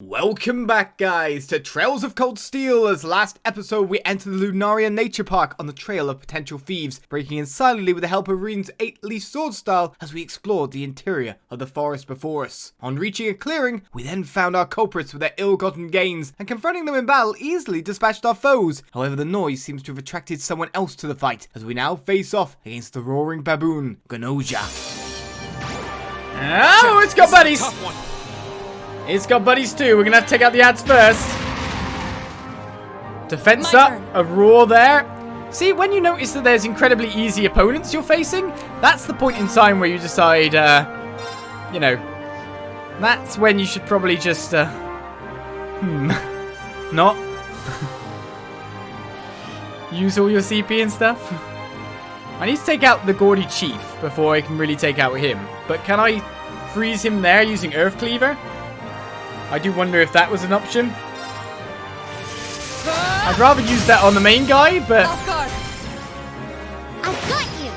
Welcome back, guys, to Trails of Cold Steel. As last episode, we enter the Lunaria Nature Park on the trail of potential thieves, breaking in silently with the help of Rean's 8-leaf sword style as we explored the interior of the forest before us. On reaching a clearing, we then found our culprits with their ill-gotten gains, and confronting them in battle easily dispatched our foes. However, the noise seems to have attracted someone else to the fight, as we now face off against the Roaring Baboon Grunoja. Oh, it's got buddies! It's got buddies too. We're gonna have to take out the ads first. Defense up, a roar there. See, when you notice that there's incredibly easy opponents you're facing, that's the point in time where you decide, you know, that's when you should probably just, not use all your CP and stuff. I need to take out the Gaudy Chief before I can really take out him. But can I freeze him there using Earth Cleaver? I do wonder if that was an option. I'd rather use that on the main guy, but I've got you.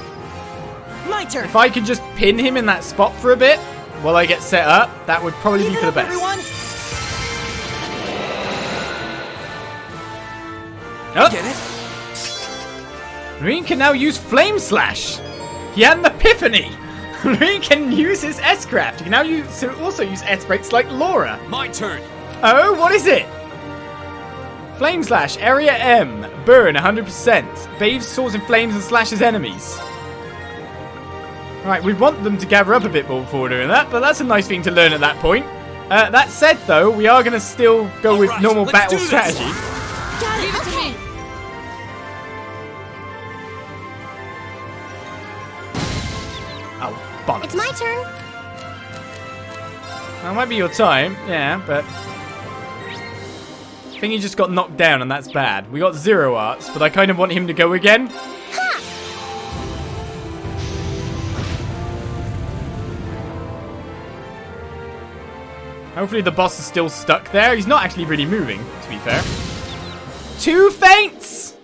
My turn. If I could just pin him in that spot for a bit while I get set up, that would probably be for the best. Oh. Get it? Rean can now use Flame Slash. He had an Epiphany. Rean can use his S-Craft. He can now also use S-Breaks like Laura. My turn. Oh, what is it? Flame Slash, Area M, Burn 100%. Bathes swords in flames and slashes enemies. Right, we want them to gather up a bit more before doing that, but that's a nice thing to learn at that point. That said, though, we are going to still go with normal battle strategy. Leave it to me. Oh, bollocks. It's my turn. That might be your time, yeah, but I think he just got knocked down and that's bad. We got 0 arts, but I kind of want him to go again. Ha! Hopefully the boss is still stuck there. He's not actually really moving, to be fair. 2 feints!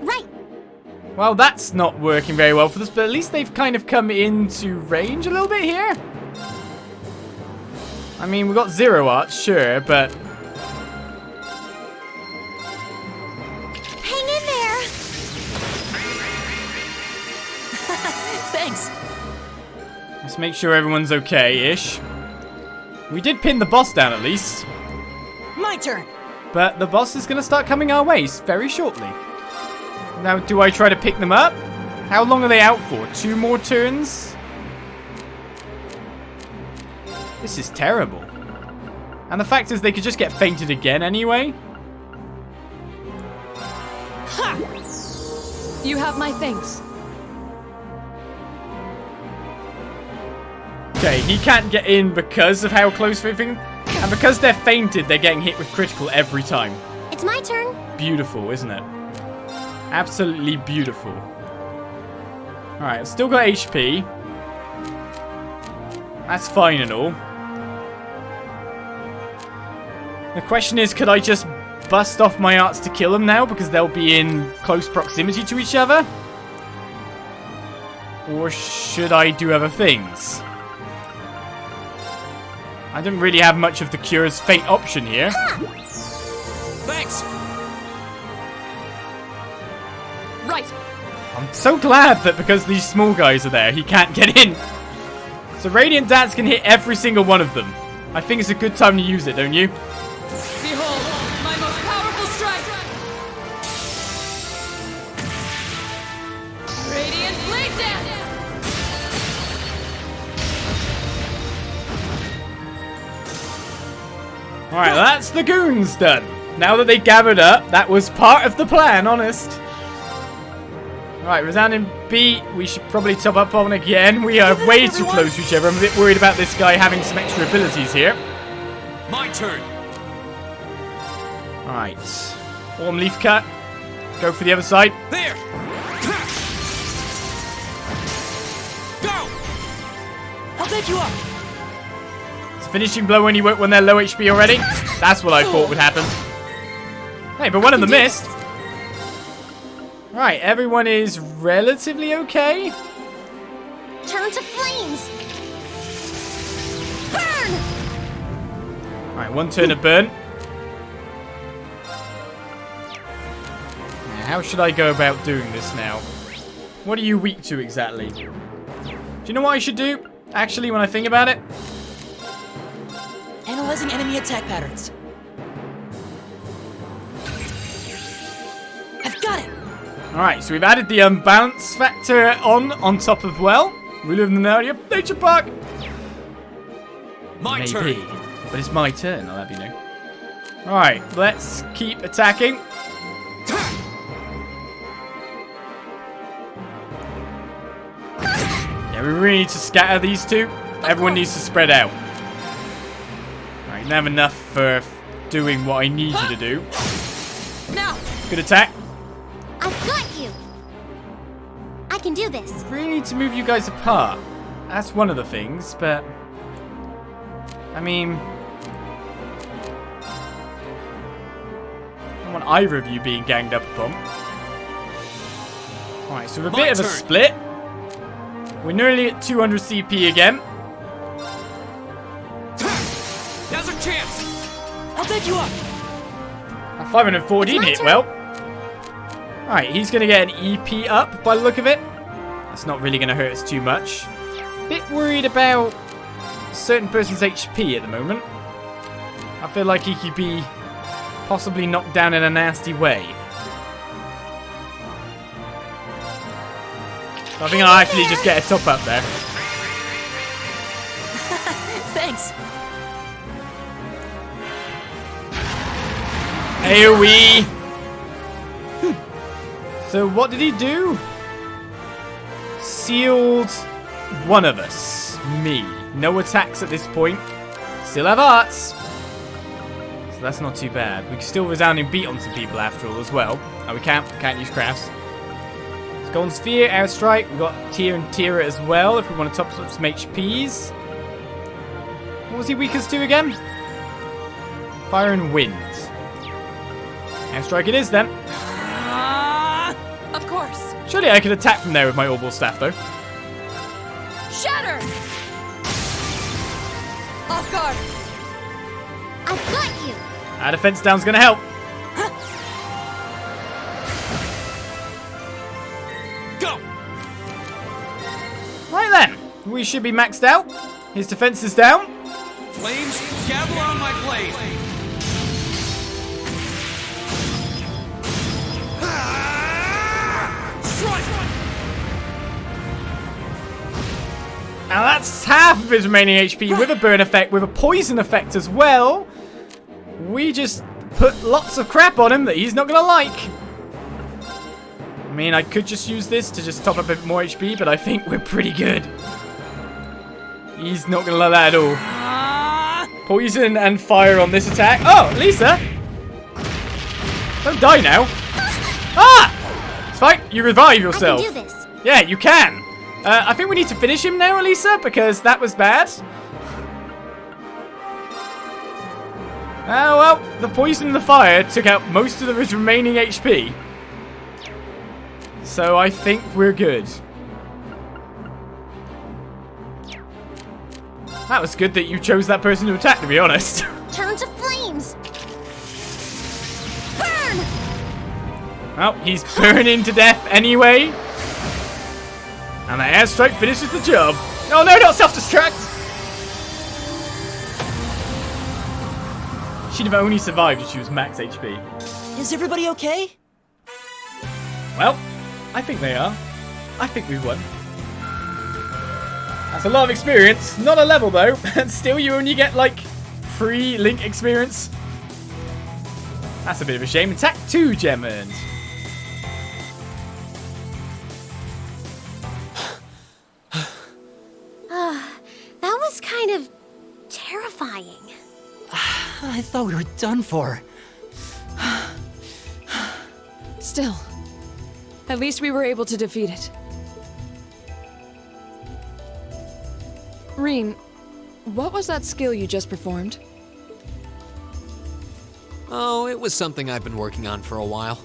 Right. Well, that's not working very well for us, but at least they've kind of come into range a little bit here. I mean, we got 0 arts, sure, but Hang in there. Thanks. let's make sure everyone's okay-ish. We did pin the boss down at least. My turn. But the boss is going to start coming our way very shortly. Now, do I try to pick them up? How long are they out for? 2 more turns? This is terrible. And the fact is they could just get fainted again anyway. Ha! You have my thanks. Okay, he can't get in because of how close everything. And because they're fainted, they're getting hit with critical every time. It's my turn. Beautiful, isn't it? Absolutely beautiful. Alright, I've still got HP. That's fine and all. The question is, could I just bust off my arts to kill them now because they'll be in close proximity to each other? Or should I do other things? I don't really have much of the Cure's Fate option here. Thanks. Right. I'm so glad that because these small guys are there, he can't get in. So Radiant Dance can hit every single one of them. I think it's a good time to use it, don't you? Behold, my most powerful strike. Radiant Blade Dance. Alright, that's the goons done. Now that they gathered up, that was part of the plan, honest. Alright, resounding beat. We should probably top up on again. We are way too close to each other. I'm a bit worried about this guy having some extra abilities here. My turn. Alright. Autumn Leaf Cut. Go for the other side. There. Go. I'll take you up. It's a finishing blow when they're low HP already. That's what I thought would happen. Hey, but one of them missed. Right, everyone is relatively okay. Turn to flames. Burn. Alright, 1 turn of burn. How should I go about doing this now? What are you weak to exactly? Do you know what I should do? Actually, when I think about it? Analyzing enemy attack patterns. I've got it! Alright, so we've added the unbalance factor on top of, well, we live in an nature park. My Maybe. turn. But it's my turn, I'll have you know. Alright, let's keep attacking. Yeah, we really need to scatter these two. Everyone needs to spread out. Alright, you have enough for doing what I need you to do. Now! Good attack. I've got you! I can do this. Really need to move you guys apart. That's one of the things, but... I mean... I don't want either of you being ganged up upon. Alright, so we're a bit of a split. We're nearly at 200 CP again. Now's our chance. I'll bed you up! 514 hit well. Alright, he's going to get an EP up by the look of it. That's not really going to hurt us too much. Bit worried about a certain person's HP at the moment. I feel like he could be possibly knocked down in a nasty way. So I think I'll actually just get a top up there. Thanks! AoE! So what did he do? Sealed one of us. Me. No attacks at this point. Still have arts. So that's not too bad. We can still resounding beat on some people after all as well. Oh, we can't use crafts. Let's go on Sphere, Airstrike. We've got Tier and Tira as well if we want to top up some HPs. What was he weakest to again? Fire and Wind. Airstrike it is then. Of course. Surely I could attack from there with my Orbital Staff though. Shatter! Off guard. I've got you! Our defense down's gonna help. Go. Right then, we should be maxed out. His defense is down. Flames, gather on my blade. Strike. Now that's half of his remaining HP with a burn effect, with a poison effect as well. We just put lots of crap on him that he's not gonna like. I mean, I could just use this to just top up a bit more HP, but I think we're pretty good. He's not gonna like that at all. Poison and fire on this attack. Oh, Lisa! Don't die now. Ah! It's fine, you revive yourself. I can do this. Yeah, you can. I think we need to finish him now, Elisa, because that was bad. Oh, well, the poison and the fire took out most of his remaining HP. So I think we're good. That was good that you chose that person to attack, to be honest. Turn to flames! Burn! Well, he's burning to death anyway. And the airstrike finishes the job. Oh no, not self-destruct! She'd have only survived if she was max HP. Is everybody okay? Well, I think they are. I think we won. That's a lot of experience. Not a level though. And still you only get like 3 Link experience. That's a bit of a shame. Attack 2 gem earned. That was kind of terrifying. I thought we were done for. Still, at least we were able to defeat it. Rean, what was that skill you just performed? Oh, it was something I've been working on for a while.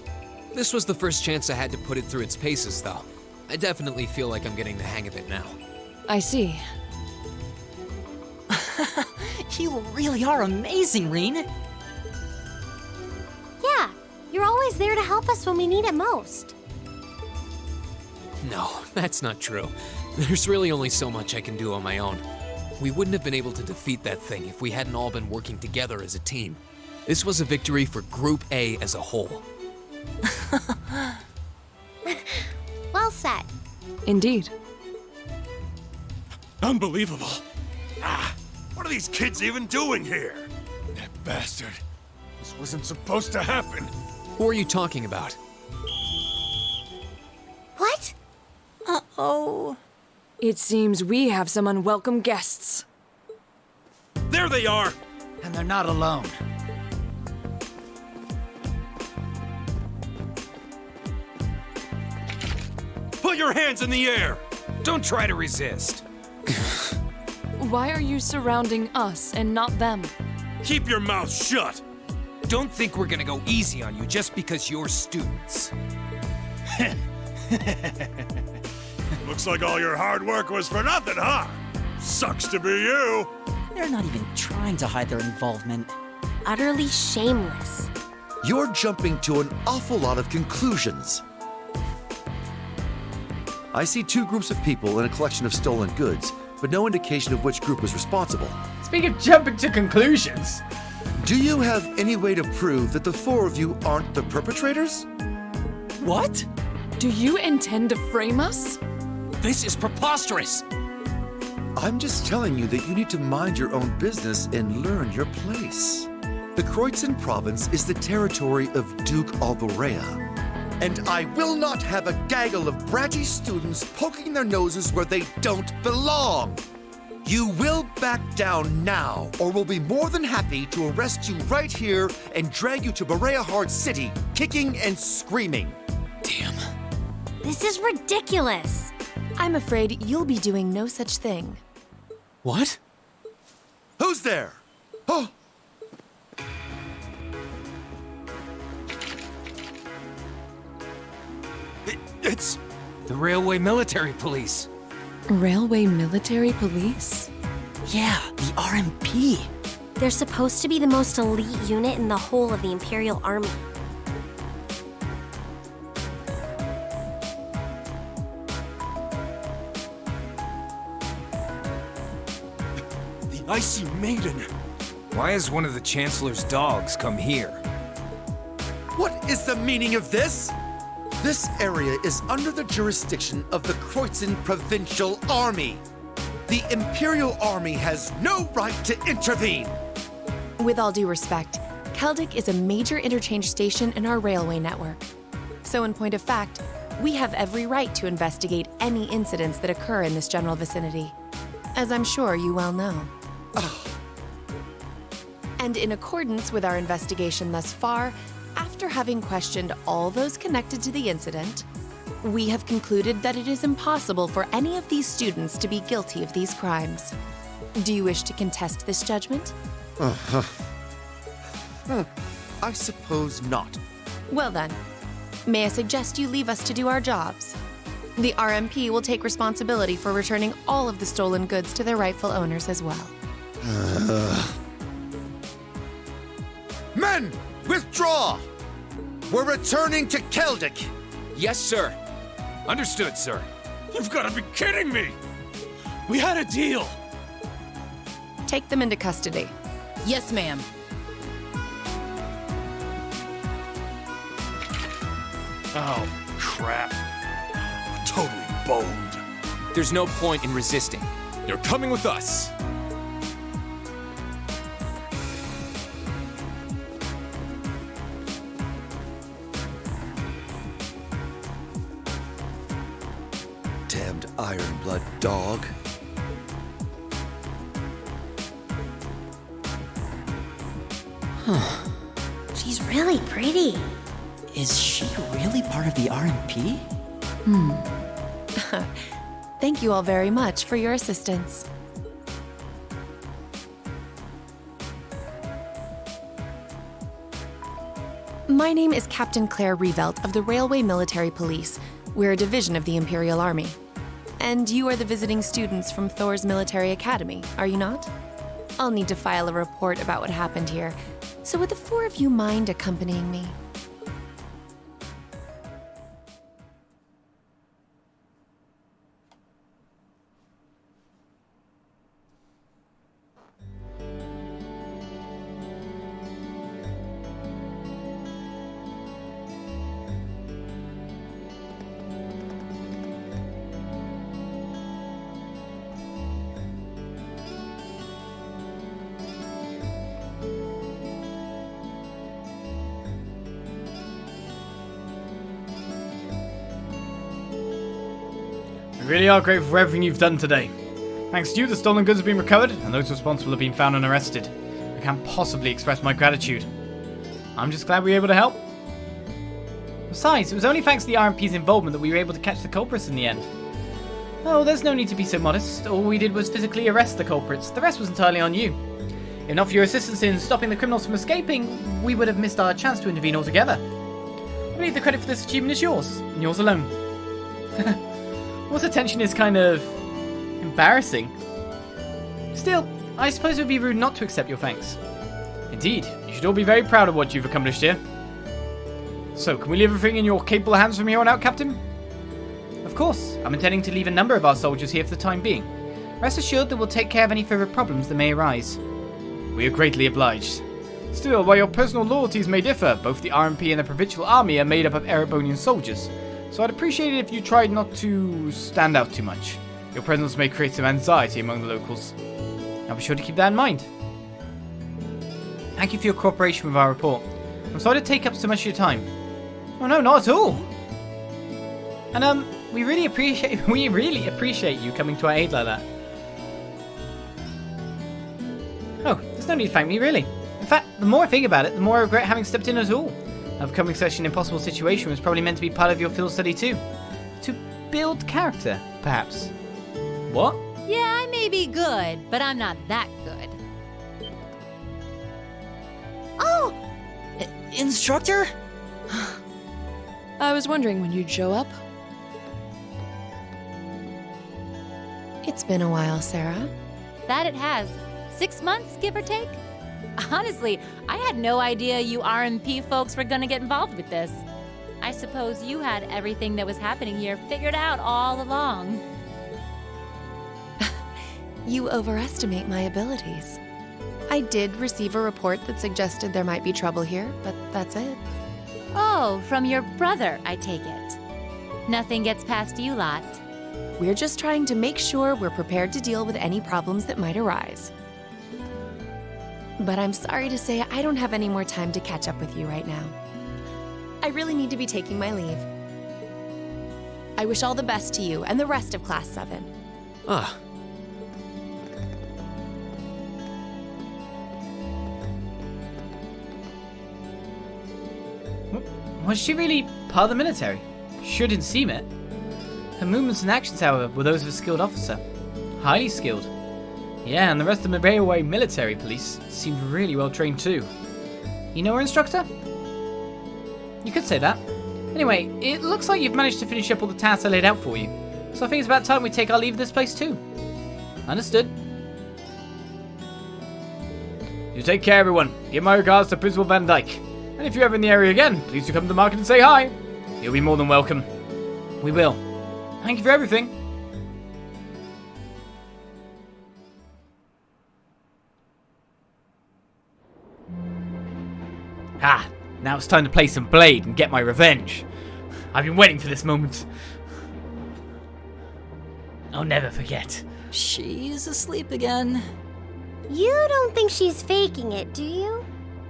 This was the first chance I had to put it through its paces, though. I definitely feel like I'm getting the hang of it now. I see. You really are amazing, Rean. Yeah, you're always there to help us when we need it most. No, that's not true. There's really only so much I can do on my own. We wouldn't have been able to defeat that thing if we hadn't all been working together as a team. This was a victory for Group A as a whole. Well said. Indeed. Unbelievable. What are these kids even doing here? That bastard. This wasn't supposed to happen. Who are you talking about? What? Uh-oh. It seems we have some unwelcome guests. There they are! And they're not alone. Put your hands in the air! Don't try to resist. Why are you surrounding us and not them? Keep your mouth shut! Don't think we're gonna go easy on you just because you're students. Looks like all your hard work was for nothing, huh? Sucks to be you! They're not even trying to hide their involvement. Utterly shameless. You're jumping to an awful lot of conclusions. I see two groups of people and a collection of stolen goods, but no indication of which group was responsible. Speaking of jumping to conclusions, Do you have any way to prove that the four of you aren't the perpetrators? What? Do you intend to frame us? This is preposterous! I'm just telling you that you need to mind your own business and learn your place. The Kreuzin province is the territory of Duke Alborea. And I will not have a gaggle of bratty students poking their noses where they don't belong. You will back down now, or we'll be more than happy to arrest you right here and drag you to Berea City, kicking and screaming. Damn. This is ridiculous. I'm afraid you'll be doing no such thing. What? Who's there? Oh! It's the Railway Military Police. Railway Military Police? Yeah, the RMP. They're supposed to be the most elite unit in the whole of the Imperial Army. The Icy Maiden. Why has one of the Chancellor's dogs come here? What is the meaning of this? This area is under the jurisdiction of the Kreuzin Provincial Army. The Imperial Army has no right to intervene. With all due respect, Keldic is a major interchange station in our railway network. So in point of fact, we have every right to investigate any incidents that occur in this general vicinity, as I'm sure you well know. And in accordance with our investigation thus far, after having questioned all those connected to the incident, we have concluded that it is impossible for any of these students to be guilty of these crimes. Do you wish to contest this judgment? I suppose not. Well then, may I suggest you leave us to do our jobs? The RMP will take responsibility for returning all of the stolen goods to their rightful owners as well. Men, withdraw! We're returning to Keldic. Yes, sir. Understood, sir. You've got to be kidding me! We had a deal! Take them into custody. Yes, ma'am. Oh, crap. Totally boned. There's no point in resisting. You're coming with us. Damned iron blood dog. She's really pretty. Is she really part of the RMP? Thank you all very much for your assistance. My name is Captain Claire Revelt of the Railway Military Police. We're a division of the Imperial Army. And you are the visiting students from Thors Military Academy, are you not? I'll need to file a report about what happened here. So would the four of you mind accompanying me? We really are grateful for everything you've done today. Thanks to you, the stolen goods have been recovered, and those responsible have been found and arrested. I can't possibly express my gratitude. I'm just glad we were able to help. Besides, it was only thanks to the RMP's involvement that we were able to catch the culprits in the end. Oh, there's no need to be so modest. All we did was physically arrest the culprits. The rest was entirely on you. If not for your assistance in stopping the criminals from escaping, we would have missed our chance to intervene altogether. I believe the credit for this achievement is yours, and yours alone. Water tension is kind of embarrassing. Still, I suppose it would be rude not to accept your thanks. Indeed, you should all be very proud of what you've accomplished here. So, can we leave everything in your capable hands from here on out, Captain? Of course, I'm intending to leave a number of our soldiers here for the time being. Rest assured that we'll take care of any further problems that may arise. We are greatly obliged. Still, while your personal loyalties may differ, both the RMP and the Provincial Army are made up of Erebonian soldiers. So I'd appreciate it if you tried not to stand out too much. Your presence may create some anxiety among the locals. I'll be sure to keep that in mind. Thank you for your cooperation with our report. I'm sorry to take up so much of your time. Oh no, not at all. And we really appreciate you coming to our aid like that. Oh, there's no need to thank me, really. In fact, the more I think about it, the more I regret having stepped in at all. Now, becoming such an impossible situation was probably meant to be part of your field study too. To build character, perhaps. What? Yeah, I may be good, but I'm not that good. Oh! Instructor? I was wondering when you'd show up. It's been a while, Sarah. That it has. 6 months, give or take? Honestly, I had no idea you RMP folks were gonna get involved with this. I suppose you had everything that was happening here figured out all along. You overestimate my abilities. I did receive a report that suggested there might be trouble here, but that's it. Oh, from your brother, I take it. Nothing gets past you lot. We're just trying to make sure we're prepared to deal with any problems that might arise. But I'm sorry to say I don't have any more time to catch up with you right now. I really need to be taking my leave. I wish all the best to you and the rest of Class 7. Ah. Was she really part of the military? Sure didn't seem it. Her movements and actions, however, were those of a skilled officer. Highly skilled. Yeah, and the rest of the railway military police seemed really well trained too. You know her, instructor? You could say that. Anyway, it looks like you've managed to finish up all the tasks I laid out for you. So I think it's about time we take our leave of this place too. Understood. You take care, everyone. Give my regards to Principal Van Dyke. And if you're ever in the area again, please do come to the market and say hi. You'll be more than welcome. We will. Thank you for everything. Ah, now it's time to play some Blade and get my revenge. I've been waiting for this moment. I'll never forget. She's asleep again. You don't think she's faking it, do you?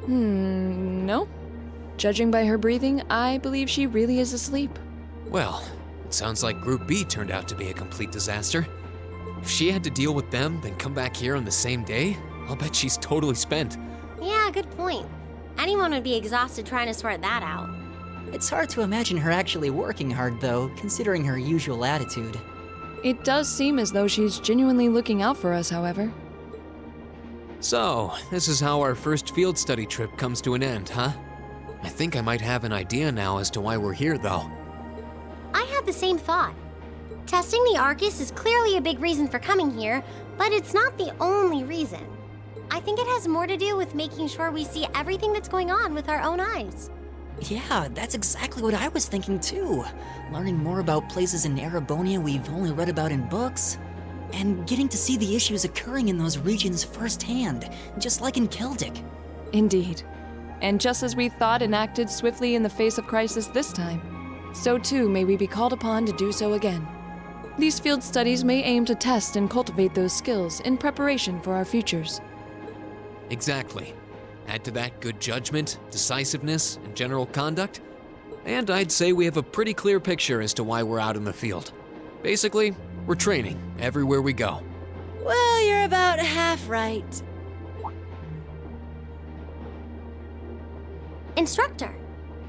No. Judging by her breathing, I believe she really is asleep. Well, it sounds like Group B turned out to be a complete disaster. If she had to deal with them, then come back here on the same day, I'll bet she's totally spent. Yeah, good point. Anyone would be exhausted trying to sort that out. It's hard to imagine her actually working hard, though, considering her usual attitude. It does seem as though she's genuinely looking out for us, however. So, this is how our first field study trip comes to an end, huh? I think I might have an idea now as to why we're here, though. I had the same thought. Testing the Arcus is clearly a big reason for coming here, but it's not the only reason. I think it has more to do with making sure we see everything that's going on with our own eyes. Yeah, that's exactly what I was thinking too. Learning more about places in Erebonia we've only read about in books, and getting to see the issues occurring in those regions firsthand, just like in Celtic. Indeed. And just as we thought and acted swiftly in the face of crisis this time, so too may we be called upon to do so again. These field studies may aim to test and cultivate those skills in preparation for our futures. Exactly. Add to that good judgment, decisiveness, and general conduct, and I'd say we have a pretty clear picture as to why we're out in the field. Basically, we're training everywhere we go. Well, you're about half right. Instructor.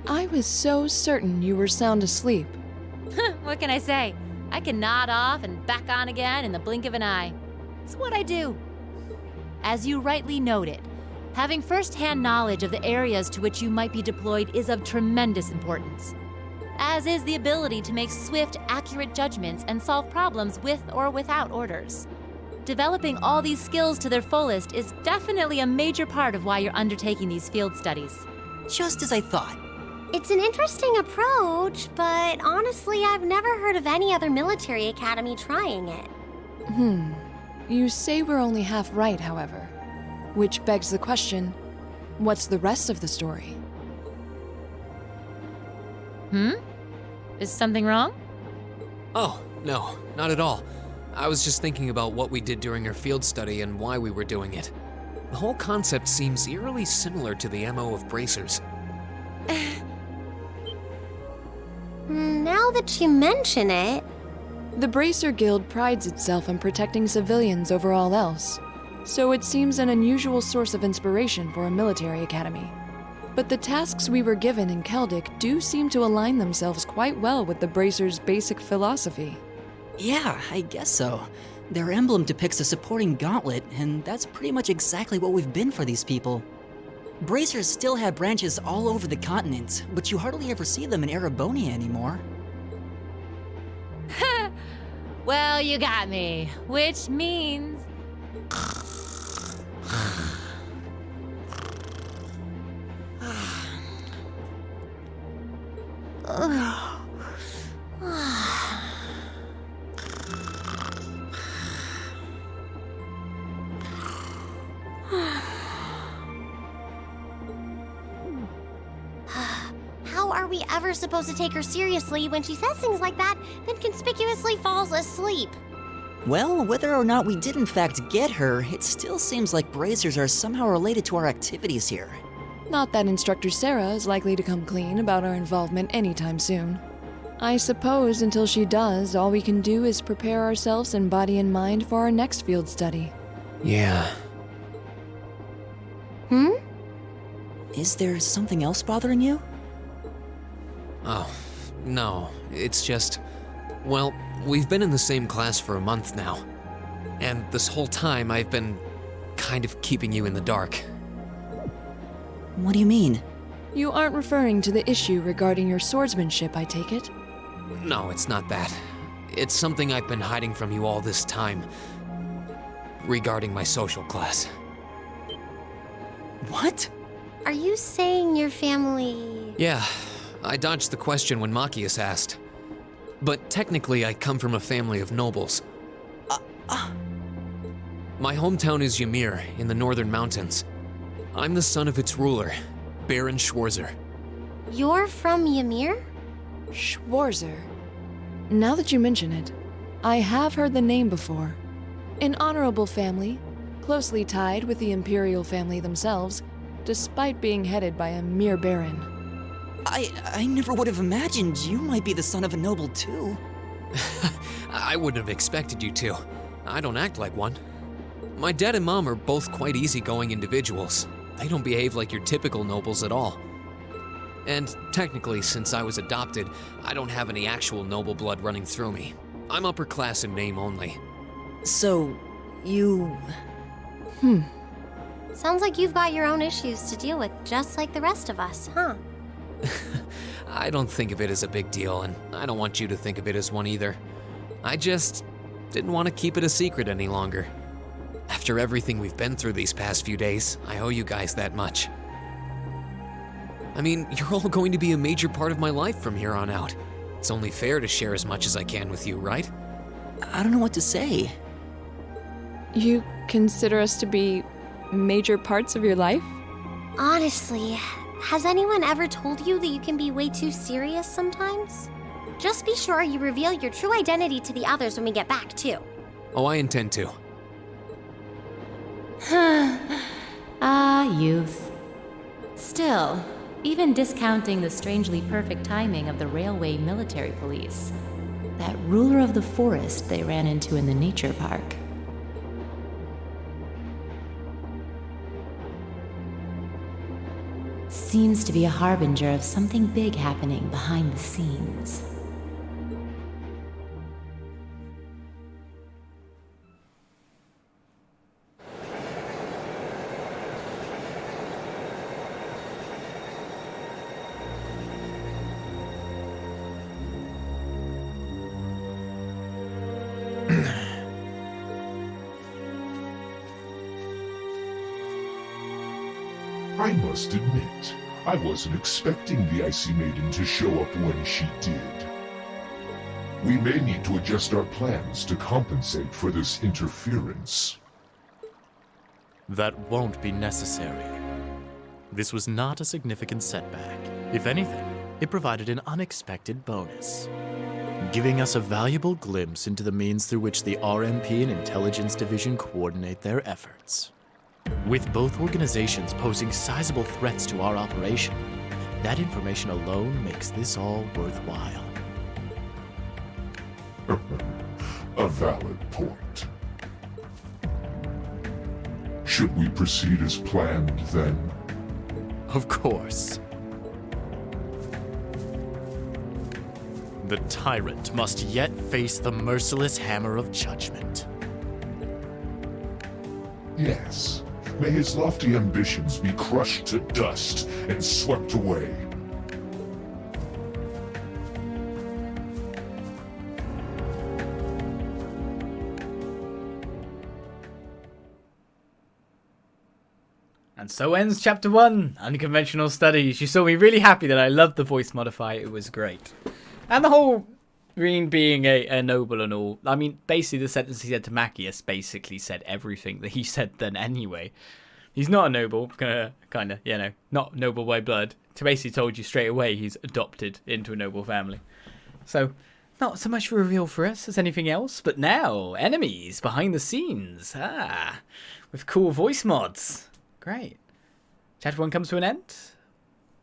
I was so certain you were sound asleep. What can I say? I can nod off and back on again in the blink of an eye. It's what I do. As you rightly noted, having first-hand knowledge of the areas to which you might be deployed is of tremendous importance, as is the ability to make swift, accurate judgments and solve problems with or without orders. Developing all these skills to their fullest is definitely a major part of why you're undertaking these field studies. Just as I thought. It's an interesting approach, but honestly, I've never heard of any other military academy trying it. You say we're only half right, however. Which begs the question, what's the rest of the story? Is something wrong? Oh, no, not at all. I was just thinking about what we did during our field study and why we were doing it. The whole concept seems eerily similar to the MO of bracers. Now that you mention it... The Bracer Guild prides itself on protecting civilians over all else, so it seems an unusual source of inspiration for a military academy. But the tasks we were given in Celtic do seem to align themselves quite well with the Bracer's basic philosophy. Yeah, I guess so. Their emblem depicts a supporting gauntlet, and that's pretty much exactly what we've been for these people. Bracers still have branches all over the continent, but you hardly ever see them in Erebonia anymore. Well, you got me, which means... How are we ever supposed to take her seriously when she says things like that, then conspicuously falls asleep? Well, whether or not we did in fact get her, it still seems like bracers are somehow related to our activities here. Not that Instructor Sarah is likely to come clean about our involvement anytime soon. I suppose until she does, all we can do is prepare ourselves in body and mind for our next field study. Yeah. Is there something else bothering you? Oh, no, it's just... Well, we've been in the same class for a month now. And this whole time I've been kind of keeping you in the dark. What do you mean? You aren't referring to the issue regarding your swordsmanship, I take it? No, it's not that. It's something I've been hiding from you all this time. Regarding my social class. What? Are you saying your family... Yeah, I dodged the question when Machias asked. But technically, I come from a family of nobles. My hometown is Ymir, in the northern mountains. I'm the son of its ruler, Baron Schwarzer. You're from Ymir? Schwarzer. Now that you mention it, I have heard the name before. An honorable family, closely tied with the imperial family themselves, despite being headed by a mere baron. I never would have imagined you might be the son of a noble too. I wouldn't have expected you to. I don't act like one. My dad and mom are both quite easygoing individuals. They don't behave like your typical nobles at all. And technically, since I was adopted, I don't have any actual noble blood running through me. I'm upper class in name only. So, you... Sounds like you've got your own issues to deal with, just like the rest of us, huh? I don't think of it as a big deal, and I don't want you to think of it as one either. I just didn't want to keep it a secret any longer. After everything we've been through these past few days, I owe you guys that much. I mean, you're all going to be a major part of my life from here on out. It's only fair to share as much as I can with you, right? I don't know what to say. You consider us to be major parts of your life? Honestly, has anyone ever told you that you can be way too serious sometimes? Just be sure you reveal your true identity to the others when we get back, too. Oh, I intend to. Youth. Still, even discounting the strangely perfect timing of the railway military police, that ruler of the forest they ran into in the nature park. Seems to be a harbinger of something big happening behind the scenes. I must admit, I wasn't expecting the Icy Maiden to show up when she did. We may need to adjust our plans to compensate for this interference. That won't be necessary. This was not a significant setback. If anything, it provided an unexpected bonus, giving us a valuable glimpse into the means through which the RMP and Intelligence Division coordinate their efforts. With both organizations posing sizable threats to our operation, that information alone makes this all worthwhile. A valid point. Should we proceed as planned, then? Of course. The tyrant must yet face the merciless hammer of judgment. Yes. May his lofty ambitions be crushed to dust and swept away. And so ends Chapter 1, Unconventional Studies. You saw me really happy that I loved the voice modifier. It was great. And the whole Rean being a noble and all. I mean, basically the sentence he said to Machias basically said everything that he said then anyway. He's not a noble, kind of, you know, not noble by blood. To basically told you straight away he's adopted into a noble family. So, not so much a reveal for us as anything else, but now, enemies behind the scenes. With cool voice mods. Great. Chapter 1 comes to an end.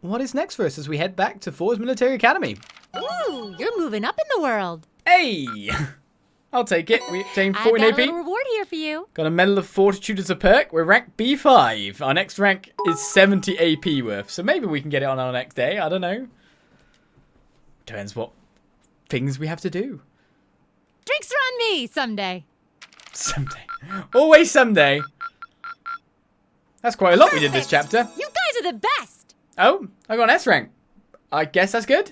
What is next for us as we head back to Thors Military Academy? Ooh, you're moving up in the world. Hey! I'll take it. We obtained 14 I've got AP. a little reward here for you. Got a Medal of Fortitude as a perk. We're rank B5. Our next rank is 70 AP worth. So maybe we can get it on our next day. I don't know. Depends what things we have to do. Drinks are on me someday. Someday. Always someday. That's quite a lot we did this chapter. You guys are the best. Oh, I got an S rank. I guess that's good.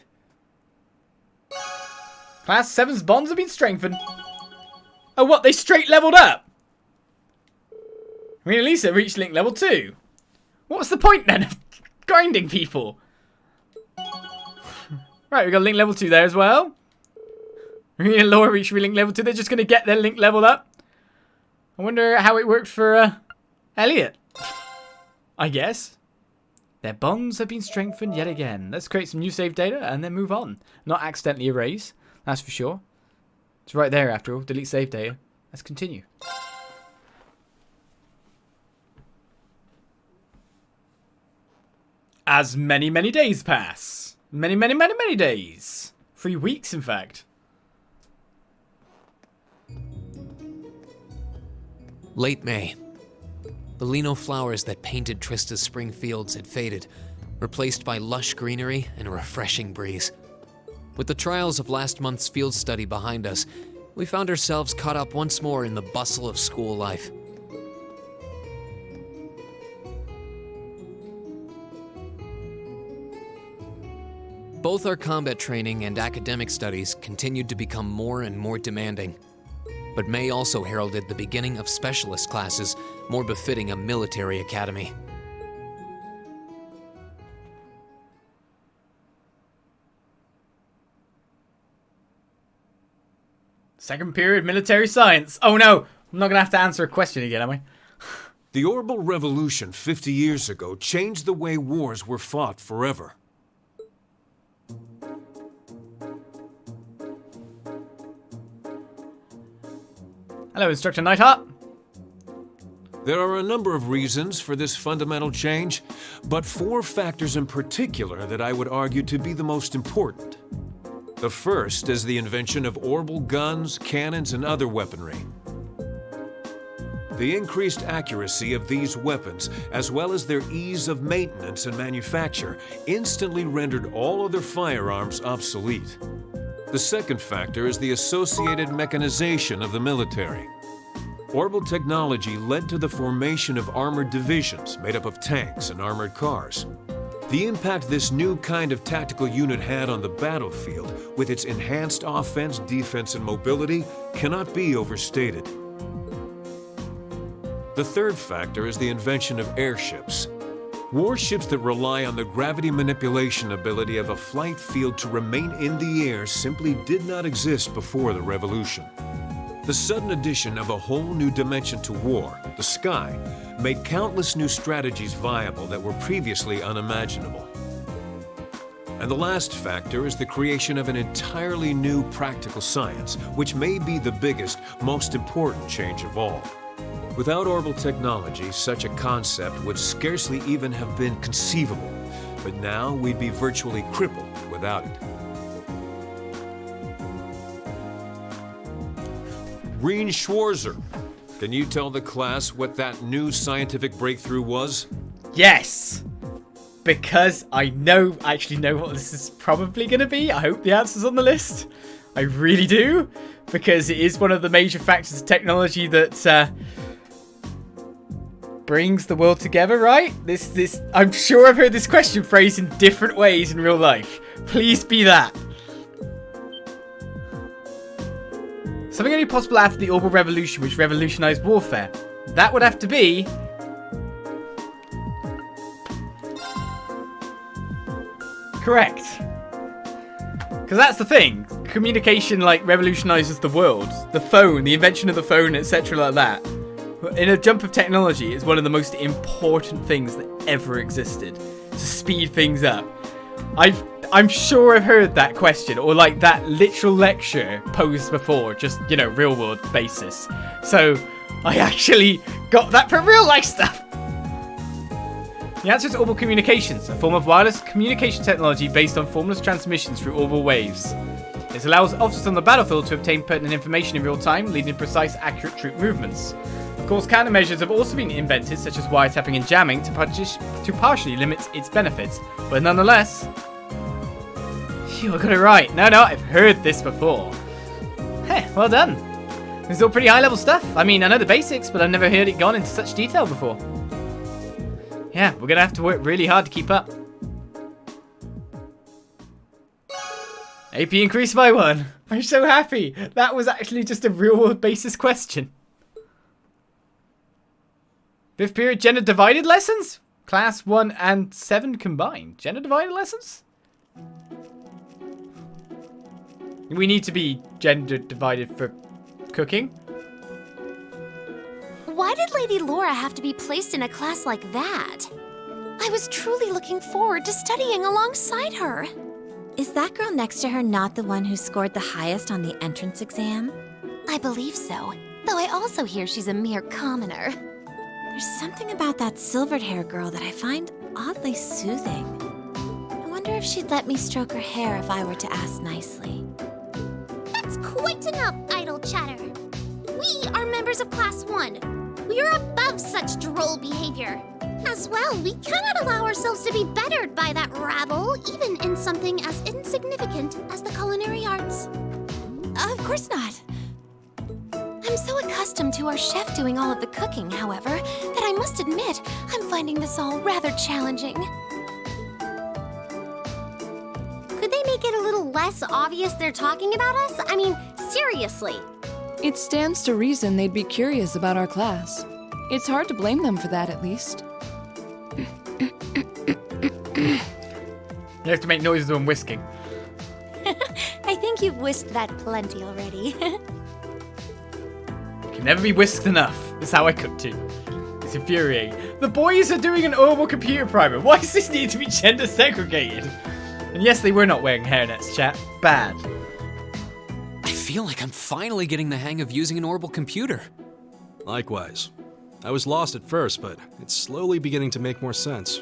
Class 7's bonds have been strengthened. Oh, what? They straight leveled up? Me and Lisa reached link level 2. What's the point then of grinding people? Right, we got link level 2 there as well. Me and Laura reached link level 2. They're just going to get their link leveled up. I wonder how it worked for Elliot. I guess. Their bonds have been strengthened yet again. Let's create some new save data and then move on. Not accidentally erase, that's for sure. It's right there after all. Delete save data. Let's continue. As many days pass. Many days. 3 weeks, in fact. Late May. The lino flowers that painted Trista's spring fields had faded, replaced by lush greenery and a refreshing breeze. With the trials of last month's field study behind us, we found ourselves caught up once more in the bustle of school life. Both our combat training and academic studies continued to become more and more demanding. but May also heralded the beginning of specialist classes more befitting a military academy. Second period military science. Oh no, I'm not gonna have to answer a question again, am I? The Orbital Revolution 50 years ago changed the way wars were fought forever. Hello, Instructor Nightheart. There are a number of reasons for this fundamental change, but 4 factors in particular that I would argue to be the most important. The first is the invention of orbital guns, cannons, and other weaponry. The increased accuracy of these weapons, as well as their ease of maintenance and manufacture, instantly rendered all other firearms obsolete. The second factor is the associated mechanization of the military. Orbital technology led to the formation of armored divisions made up of tanks and armored cars. The impact this new kind of tactical unit had on the battlefield, with its enhanced offense, defense, and mobility, cannot be overstated. The third factor is the invention of airships. Warships that rely on the gravity manipulation ability of a flight field to remain in the air simply did not exist before the revolution. The sudden addition of a whole new dimension to war, the sky, made countless new strategies viable that were previously unimaginable. And the last factor is the creation of an entirely new practical science, which may be the biggest, most important change of all. Without orbital technology, such a concept would scarcely even have been conceivable, but now we'd be virtually crippled without it. Rean Schwarzer, can you tell the class what that new scientific breakthrough was? Yes! Because I actually know what this is probably going to be. I hope the answer's on the list. I really do. Because it is one of the major factors of technology that brings the world together, right? I'm sure I've heard this question phrased in different ways in real life. Please be that. Something only possible after the Orbital Revolution, which revolutionized warfare. That would have to be... correct. Because that's the thing. Communication, like, revolutionizes the world. The phone, the invention of the phone, etc. like that. In a jump of technology, is one of the most important things that ever existed. To speed things up. I'm sure I've heard that question, or like that literal lecture posed before, just, you know, real world basis. So, I actually got that from real life stuff. The answer is orbital communications, a form of wireless communication technology based on formless transmissions through orbital waves. This allows officers on the battlefield to obtain pertinent information in real time, leading to precise, accurate troop movements. Of course, countermeasures have also been invented, such as wiretapping and jamming, to partially limit its benefits, but nonetheless... Phew, I got it right. No, I've heard this before. Hey, well done. This is all pretty high-level stuff. I mean, I know the basics, but I've never heard it gone into such detail before. Yeah, we're gonna have to work really hard to keep up. AP increased by 1. I'm so happy. That was actually just a real-world basis question. 5th period gender divided lessons? Class 1 and 7 combined. Gender divided lessons? We need to be gender divided for cooking. Why did Lady Laura have to be placed in a class like that? I was truly looking forward to studying alongside her. Is that girl next to her not the one who scored the highest on the entrance exam? I believe so, though I also hear she's a mere commoner. There's something about that silvered hair girl that I find oddly soothing. I wonder if she'd let me stroke her hair if I were to ask nicely. That's quite enough idle chatter. We are members of Class 1. We are above such droll behavior. As well, we cannot allow ourselves to be bettered by that rabble, even in something as insignificant as the culinary arts. Of course not. I'm so accustomed to our chef doing all of the cooking, however, that I must admit I'm finding this all rather challenging. Could they make it a little less obvious they're talking about us? I mean, seriously. It stands to reason they'd be curious about our class. It's hard to blame them for that, at least. You have to make noises when whisking. I think you've whisked that plenty already. Can never be whisked enough. That's how I cook too. It's infuriating. The boys are doing an oral computer primer. Why does this need to be gender segregated? And yes, they were not wearing hairnets, chat. Bad. I feel like I'm finally getting the hang of using an orbital computer. Likewise. I was lost at first, but it's slowly beginning to make more sense.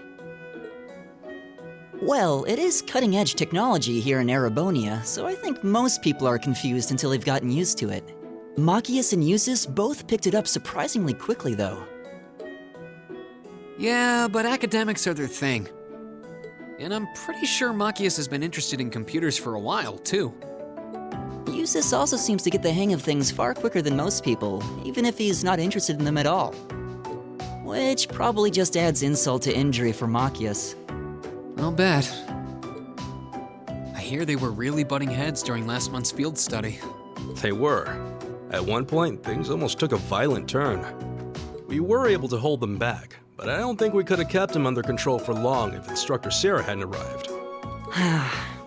Well, it is cutting-edge technology here in Erebonia, so I think most people are confused until they've gotten used to it. Machias and Usus both picked it up surprisingly quickly, though. Yeah, but academics are their thing. And I'm pretty sure Machias has been interested in computers for a while, too. Usus also seems to get the hang of things far quicker than most people, even if he's not interested in them at all. Which probably just adds insult to injury for Machias. I'll bet. I hear they were really butting heads during last month's field study. They were. At one point, things almost took a violent turn. We were able to hold them back, but I don't think we could have kept them under control for long if Instructor Sarah hadn't arrived.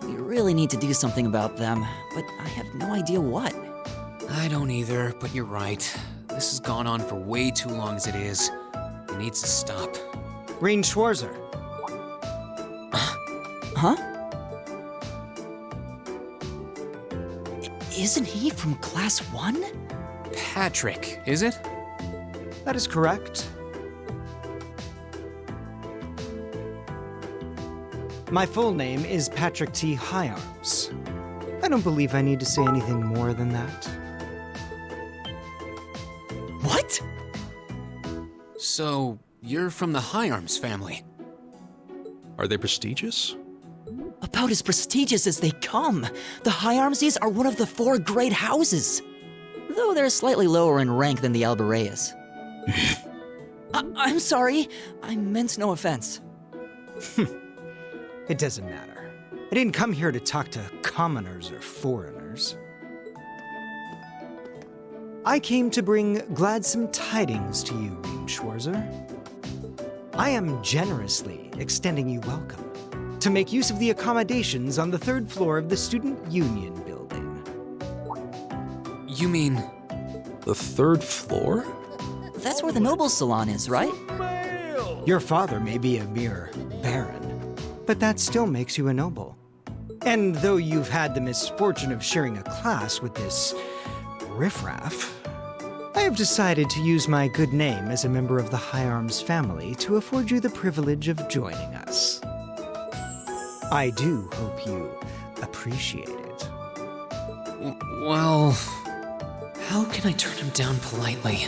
We really need to do something about them, but I have no idea what. I don't either, but you're right. This has gone on for way too long as it is. It needs to stop. Rean Schwarzer. Huh? Isn't he from Class 1? Patrick, is it? That is correct. My full name is Patrick T. Higharms. I don't believe I need to say anything more than that. What? So, you're from the Higharms family? Are they prestigious? About as prestigious as they come. The Higharmses are one of the 4 great houses. Though they're slightly lower in rank than the Albareas. I'm sorry. I meant no offense. It doesn't matter. I didn't come here to talk to commoners or foreigners. I came to bring gladsome tidings to you, Rean Schwarzer. I am generously extending you welcome to make use of the accommodations on the 3rd floor of the Student Union building. You mean... the 3rd floor? That's where the Nobles Salon is, right? Your father may be a mere baron, but that still makes you a noble. And though you've had the misfortune of sharing a class with this riffraff, I have decided to use my good name as a member of the Higharms family to afford you the privilege of joining us. I do hope you appreciate it. Well, how can I turn him down politely?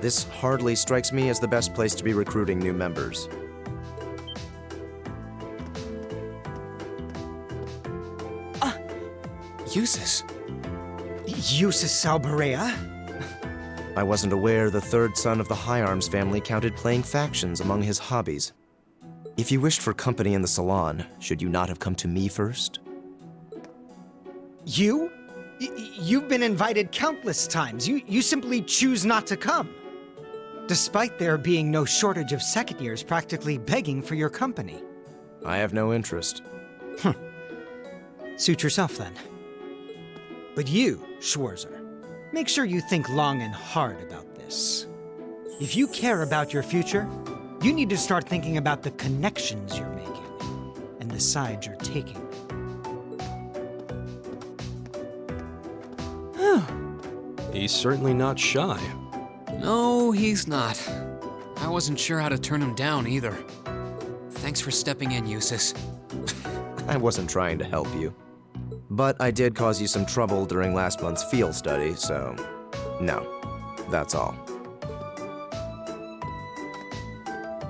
This hardly strikes me as the best place to be recruiting new members. Usus. Usus Albarea? I wasn't aware the 3rd son of the Higharms family counted playing factions among his hobbies. If you wished for company in the salon, should you not have come to me first? You? You've been invited countless times. You simply choose not to come. Despite there being no shortage of second years practically begging for your company. I have no interest. Suit yourself then. But you, Schwarzer, make sure you think long and hard about this. If you care about your future, you need to start thinking about the connections you're making and the side you're taking. He's certainly not shy. No, he's not. I wasn't sure how to turn him down either. Thanks for stepping in, Usus. I wasn't trying to help you. But I did cause you some trouble during last month's field study, so... no. That's all.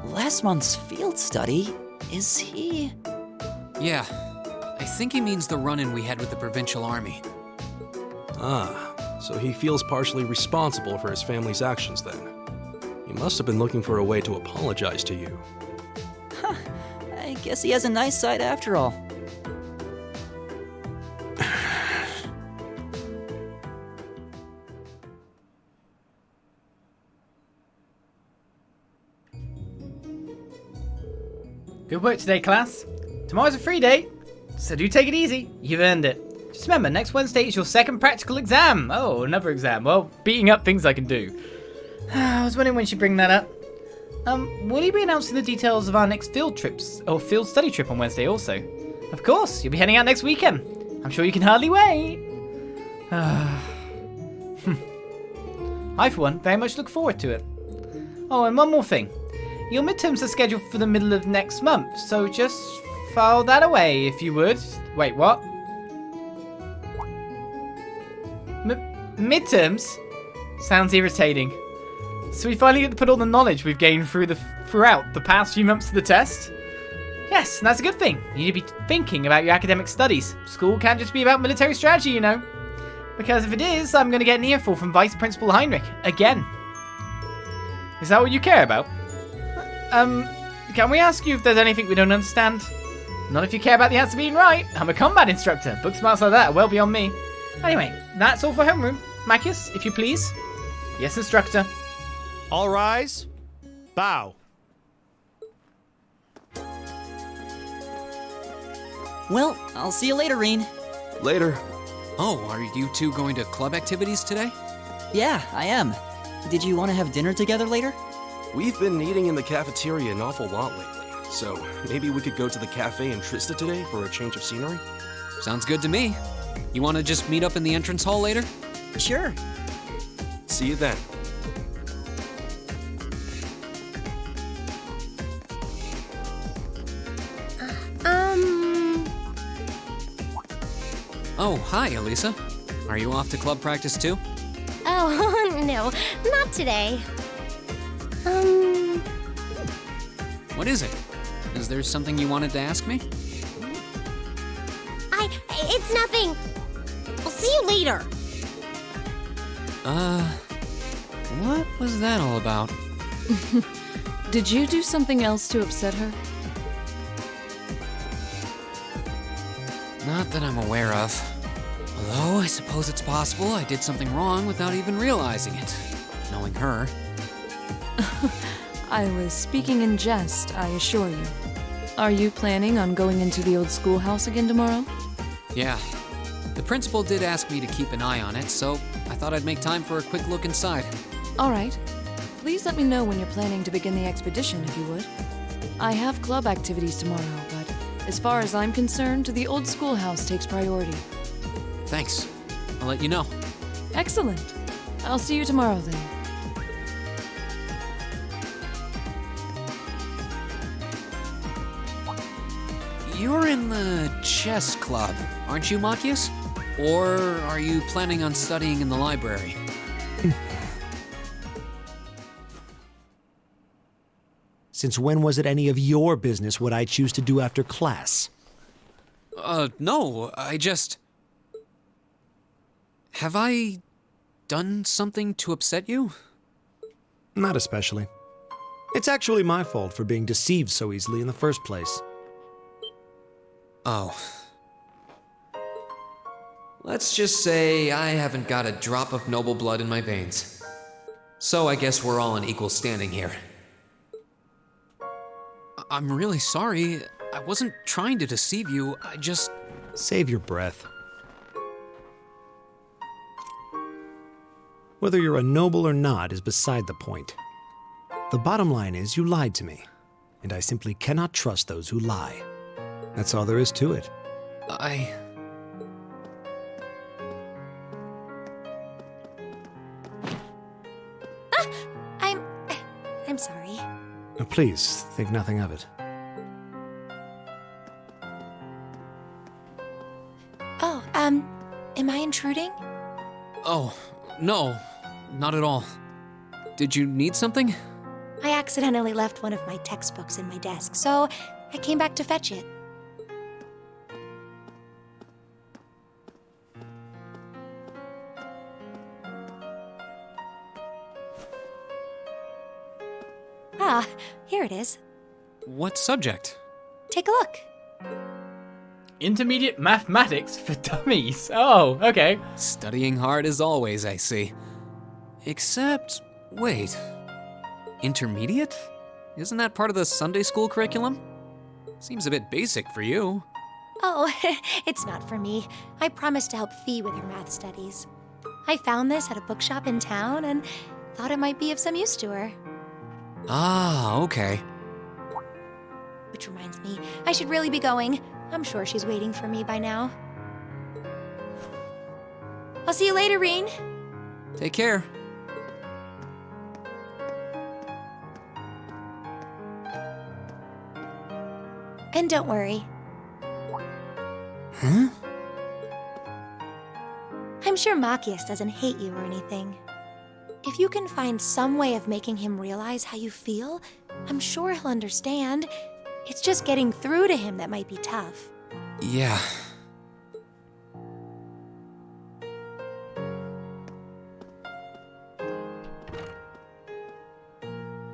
Last month's field study? Is he... Yeah. I think he means the run-in we had with the provincial army. So he feels partially responsible for his family's actions then. He must have been looking for a way to apologize to you. I guess he has a nice side after all. Good work today, class. Tomorrow's a free day, so do take it easy. You've earned it. Just remember, next Wednesday is your second practical exam. Oh, another exam. Well, beating up things I can do. I was wondering when she'd bring that up. Will you be announcing the details of our next field study trip on Wednesday also? Of course, you'll be heading out next weekend. I'm sure you can hardly wait. I, for one, very much look forward to it. Oh, and one more thing. Your midterms are scheduled for the middle of next month, so just file that away if you would. Wait, what? Midterms? Sounds irritating. So we finally get to put all the knowledge we've gained throughout the past few months to the test? Yes, and that's a good thing. You need to be thinking about your academic studies. School can't just be about military strategy, you know. Because if it is, I'm going to get an earful from Vice Principal Heinrich. Again. Is that what you care about? Can we ask you if there's anything we don't understand? Not if you care about the answer being right. I'm a combat instructor. Book smarts like that are well beyond me. Anyway, that's all for homeroom. Machias, if you please. Yes, instructor. All rise. Bow. Well, I'll see you later, Rean. Later. Oh, are you two going to club activities today? Yeah, I am. Did you want to have dinner together later? We've been eating in the cafeteria an awful lot lately, so maybe we could go to the cafe in Trista today for a change of scenery? Sounds good to me. You want to just meet up in the entrance hall later? Sure. See you then. Oh, hi, Elisa. Are you off to club practice too? Oh, no, not today. What is it? Is there something you wanted to ask me? It's nothing. I'll see you later. What was that all about? Did you do something else to upset her? Not that I'm aware of. Although, I suppose it's possible I did something wrong without even realizing it. Knowing her. I was speaking in jest, I assure you. Are you planning on going into the old schoolhouse again tomorrow? Yeah. The principal did ask me to keep an eye on it, so I thought I'd make time for a quick look inside. All right. Please let me know when you're planning to begin the expedition, if you would. I have club activities tomorrow, but as far as I'm concerned, the old schoolhouse takes priority. Thanks. I'll let you know. Excellent. I'll see you tomorrow then. You're in the chess club, aren't you, Machias? Or are you planning on studying in the library? Since when was it any of your business what I choose to do after class? No, I just... Have I done something to upset you? Not especially. It's actually my fault for being deceived so easily in the first place. Oh. Let's just say I haven't got a drop of noble blood in my veins. So I guess we're all in equal standing here. I'm really sorry. I wasn't trying to deceive you. I just... Save your breath. Whether you're a noble or not is beside the point. The bottom line is you lied to me, and I simply cannot trust those who lie. That's all there is to it. I'm sorry. Please, think nothing of it. Oh, am I intruding? Oh, no. Not at all. Did you need something? I accidentally left one of my textbooks in my desk, so I came back to fetch it. Ah, here it is. What subject? Take a look. Intermediate mathematics for dummies. Oh, okay. Studying hard as always, I see. Except, wait. Intermediate? Isn't that part of the Sunday school curriculum? Seems a bit basic for you. Oh, it's not for me. I promised to help Fee with her math studies. I found this at a bookshop in town and thought it might be of some use to her. Ah, okay. Which reminds me, I should really be going. I'm sure she's waiting for me by now. I'll see you later, Rean. Take care. And don't worry. Huh? I'm sure Machias doesn't hate you or anything. If you can find some way of making him realize how you feel, I'm sure he'll understand. It's just getting through to him that might be tough. Yeah.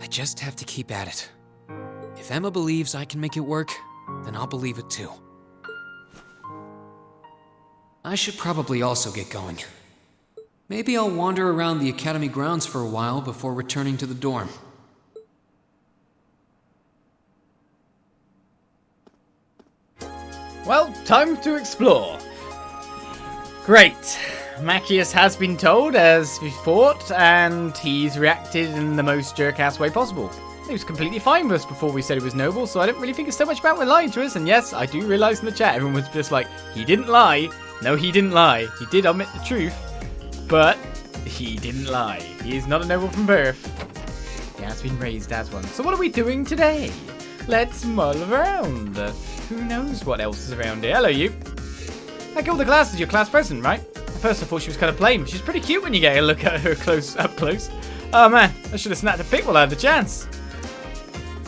I just have to keep at it. If Emma believes I can make it work, then I'll believe it too. I should probably also get going. Maybe I'll wander around the academy grounds for a while before returning to the dorm. Well, time to explore. Great. Machias has been told as we thought, and he's reacted in the most jerk-ass way possible. He was completely fine with us before we said he was noble, so I don't really think it's so much about lying to us. And yes, I do realise in the chat, everyone was just like, he didn't lie. No, he didn't lie. He did omit the truth, but he didn't lie. He is not a noble from birth. He has been raised as one. So what are we doing today? Let's mull around. Who knows what else is around here? Hello, you. That girl with the glasses is your class president, right? At first I thought she was kind of plain. She's pretty cute when you get a look at her up close. Oh man, I should have snapped a pic while I had the chance.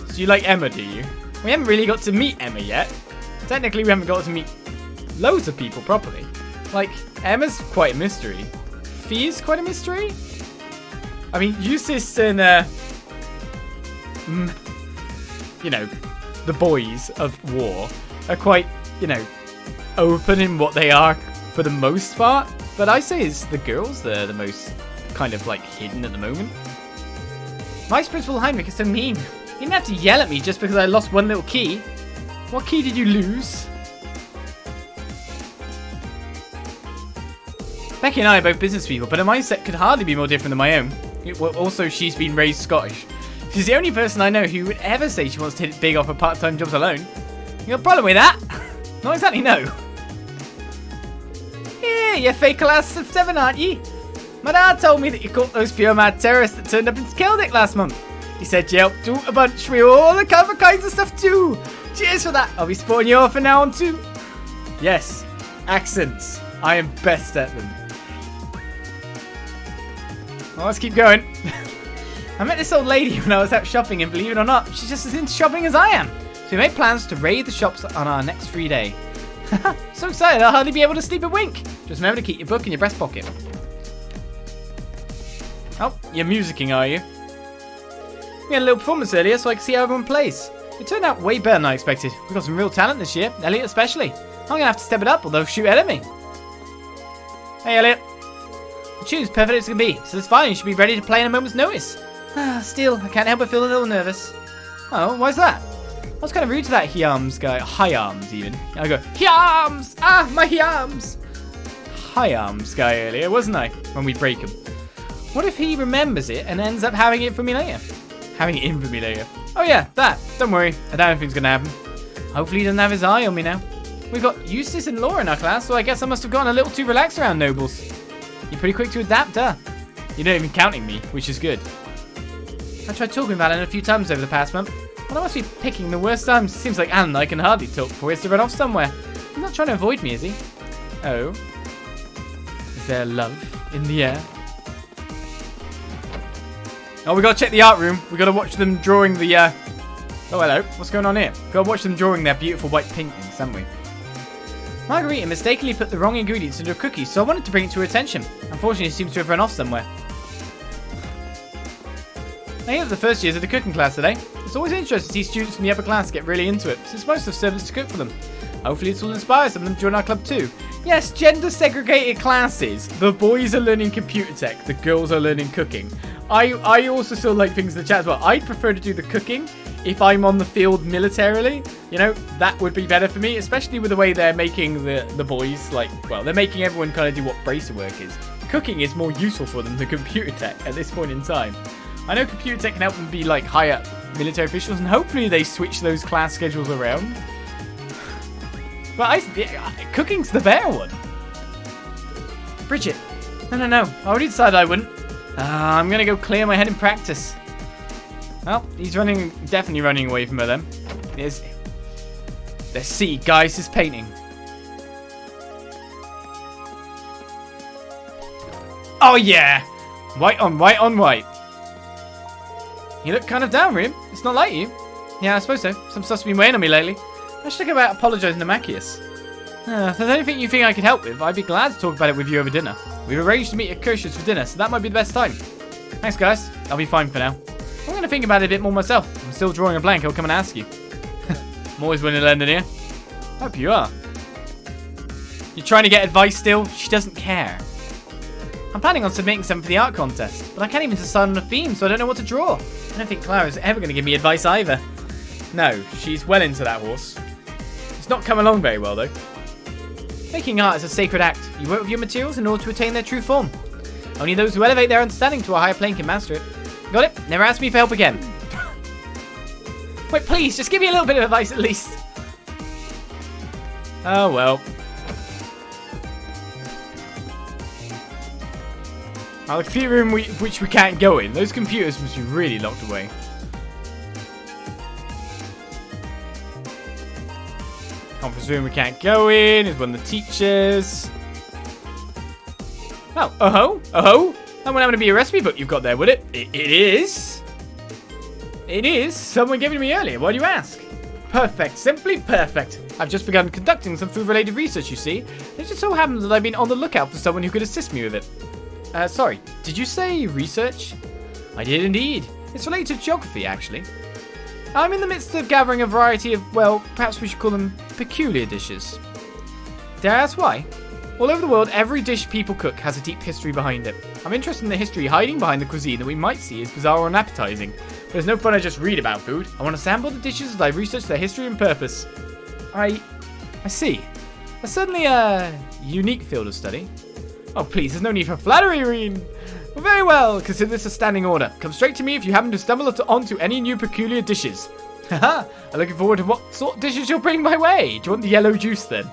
So you like Emma, do you? We haven't really got to meet Emma yet. Technically, we haven't got to meet loads of people properly. Like, Emma's quite a mystery. Fee's quite a mystery. I mean, Eustace and, you know, the boys of war are quite, you know, open in what they are for the most part. But I say it's the girls that are the most kind of, like, hidden at the moment. Vice Principal Heinrich is so mean. He didn't have to yell at me just because I lost one little key. What key did you lose? Becky and I are both business people, but her mindset could hardly be more different than my own. Also, she's been raised Scottish. She's the only person I know who would ever say she wants to hit it big off her part-time jobs alone. You got a problem with that? Not exactly, no. Yeah, you're fake class of 7, aren't you? My dad told me that you caught those pure mad terrorists that turned up in Keldic last month. He said you helped do a bunch with all the other kinds of stuff too. Cheers for that. I'll be supporting you all from now on too. Yes, accents. I am best at them. Well, let's keep going. I met this old lady when I was out shopping, and believe it or not, she's just as into shopping as I am. So we made plans to raid the shops on our next free day. So excited I'll hardly be able to sleep a wink. Just remember to keep your book in your breast pocket. Oh, you're musicking, are you? We had a little performance earlier so I could see how everyone plays. It turned out way better than I expected. We've got some real talent this year, Elliot especially. I'm going to have to step it up or they'll shoot ahead of me. Hey, Elliot. The tune's perfect as it can be, so it's fine. You should be ready to play in a moment's notice. Still, I can't help but feel a little nervous. Oh, why's that? I was kind of rude to that Hyams guy. Hyams, even. I go, Hyams! Ah, my Hyams! Hyams guy earlier, wasn't I? When we break him. What if he remembers it and ends up having it for me later? Having it in for me later. Oh yeah, that. Don't worry. I doubt anything's going to happen. Hopefully he doesn't have his eye on me now. We've got Eustace and Laura in our class, so I guess I must have gotten a little too relaxed around nobles. You're pretty quick to adapt, huh? You're not even counting me, which is good. I tried talking about it a few times over the past month, but I must be picking the worst times. It seems like Alan and I can hardly talk before he has to run off somewhere. He's not trying to avoid me, is he? Oh. Is there love in the air? Oh, we gotta check the art room. We gotta watch them drawing the, Oh, hello. What's going on here? Gotta watch them drawing their beautiful white paintings, haven't we? Margarita mistakenly put the wrong ingredients into a cookie, so I wanted to bring it to her attention. Unfortunately, it seems to have run off somewhere. I hear that the first years of the cooking class today. It's always interesting to see students from the upper class get really into it, since most have servants to cook for them. Hopefully this will inspire some of them to join our club too. Yes, gender segregated classes. The boys are learning computer tech, the girls are learning cooking. I also still like things in the chat as well. I'd prefer to do the cooking if I'm on the field militarily. You know, that would be better for me, especially with the way they're making the boys, like, well, they're making everyone kind of do what bracer work is. Cooking is more useful for them than computer tech at this point in time. I know computer tech can help them be, like, higher military officials, and hopefully they switch those class schedules around. But cooking's the better one. Bridget. No. I already decided I wouldn't. I'm gonna go clear my head in practice. Well, he's definitely running away from her then. Let's see, guys, his painting. Oh yeah! White on white on white. You look kind of down, Rean. It's not like you. Yeah, I suppose so. Some stuff's been weighing on me lately. I should think about apologising to Machias. If there's anything you think I could help with, I'd be glad to talk about it with you over dinner. We've arranged to meet at Kirsch's for dinner, so that might be the best time. Thanks, guys. I'll be fine for now. I'm going to think about it a bit more myself. I'm still drawing a blank. I'll come and ask you. I'm always willing to lend an ear. Hope you are. You're trying to get advice still? She doesn't care. I'm planning on submitting some for the art contest, but I can't even decide on a theme, so I don't know what to draw. I don't think Clara's ever going to give me advice either. No, she's well into that horse. It's not come along very well, though. Making art is a sacred act. You work with your materials in order to attain their true form. Only those who elevate their understanding to a higher plane can master it. Got it? Never ask me for help again. Wait, please, just give me a little bit of advice at least. Oh, well. The computer room which we can't go in. Those computers must be really locked away. Conference room we can't go in. Is one of the teachers. Oh, oh-ho. That wouldn't happen to be a recipe book you've got there, would it? It is. It is. Someone gave it to me earlier. Why do you ask? Perfect. Simply perfect. I've just begun conducting some food-related research, you see. It just so happens that I've been on the lookout for someone who could assist me with it. Sorry. Did you say research? I did indeed. It's related to geography, actually. I'm in the midst of gathering a variety of, well, perhaps we should call them peculiar dishes. Dare I ask why? All over the world, every dish people cook has a deep history behind it. I'm interested in the history hiding behind the cuisine that we might see as bizarre or unappetizing. But it's no fun to just read about food. I want to sample the dishes as I research their history and purpose. I see. That's certainly a unique field of study. Oh, please, there's no need for flattery, Rean. Very well, consider this a standing order. Come straight to me if you happen to stumble onto any new peculiar dishes. Haha, I'm looking forward to what sort of dishes you'll bring my way. Do you want the yellow juice then?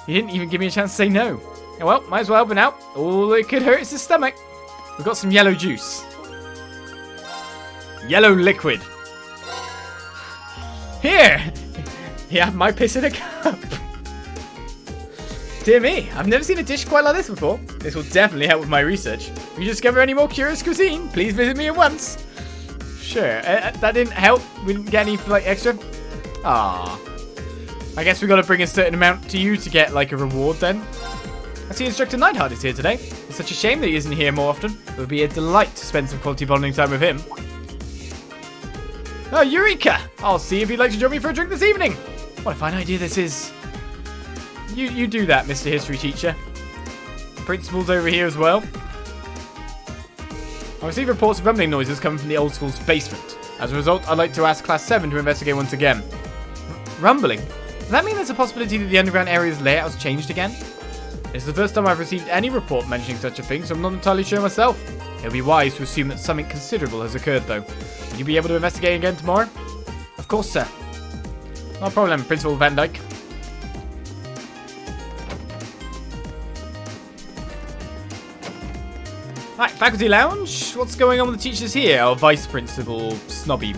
He didn't even give me a chance to say no. Oh, well, might as well help him out. All it could hurt is his stomach. We've got some yellow juice. Yellow liquid. Here! You have my piss in a cup. Dear me, I've never seen a dish quite like this before. This will definitely help with my research. If you discover any more curious cuisine, please visit me at once. Sure, that didn't help. We didn't get any like extra. Ah, I guess we got to bring a certain amount to you to get like a reward then. I see Instructor Nihon is here today. It's such a shame that he isn't here more often. It would be a delight to spend some quality bonding time with him. Oh, Eureka! I'll see if you'd like to join me for a drink this evening. What a fine idea this is. You do that, Mr. History Teacher. The principal's over here as well. I received reports of rumbling noises coming from the old school's basement. As a result, I'd like to ask Class 7 to investigate once again. Rumbling? Does that mean there's a possibility that the underground area's layout has changed again? It's the first time I've received any report mentioning such a thing, so I'm not entirely sure myself. It would be wise to assume that something considerable has occurred, though. Will you be able to investigate again tomorrow? Of course, sir. No problem, Principal Van Dyke. Right, Faculty Lounge. What's going on with the teachers here? Our Vice Principal, Snobby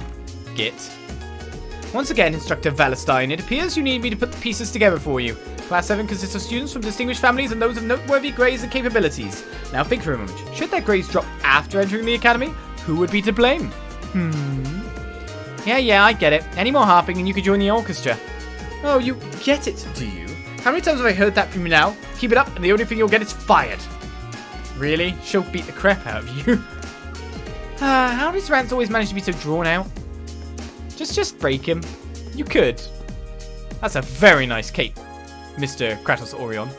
Git. Once again, Instructor Valestein, it appears you need me to put the pieces together for you. Class 7 consists of students from distinguished families and those of noteworthy grades and capabilities. Now think for a moment. Should their grades drop after entering the academy? Who would be to blame? Yeah, I get it. Any more harping and you could join the orchestra. Oh, you get it, do you? How many times have I heard that from you now? Keep it up and the only thing you'll get is fired. Really? She'll beat the crap out of you. How does Rance always manage to be so drawn out? Just break him. You could. That's a very nice cape, Mr. Kratos Orion.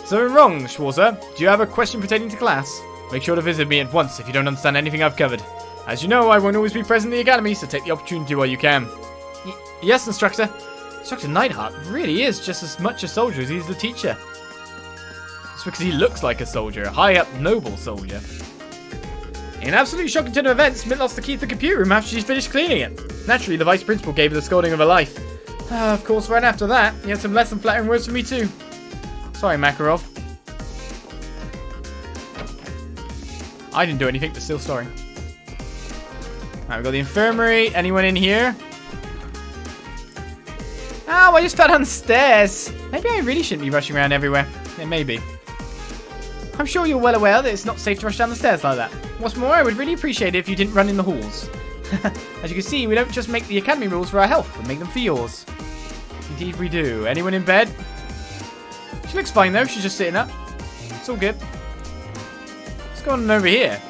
So wrong, Schwarzer. Do you have a question pertaining to class? Make sure to visit me at once if you don't understand anything I've covered. As you know, I won't always be present in the academy, so take the opportunity while you can. Yes, Instructor. Instructor Neidhart really is just as much a soldier as he's the teacher. It's because he looks like a soldier, a high-up, noble soldier. In absolutely shocking turn of events, Mint lost the key to the computer room after she finished cleaning it. Naturally, the vice principal gave her the scolding of her life. Of course, right after that, he had some less than flattering words for me too. Sorry, Makarov. I didn't do anything, but still sorry. Alright, we've got the infirmary. Anyone in here? Oh, I just fell down the stairs. Maybe I really shouldn't be rushing around everywhere. Yeah, maybe. I'm sure you're well aware that it's not safe to rush down the stairs like that. What's more, I would really appreciate it if you didn't run in the halls. As you can see, we don't just make the academy rules for our health, we make them for yours. Indeed we do. Anyone in bed? She looks fine though, she's just sitting up. It's all good. What's going on over here?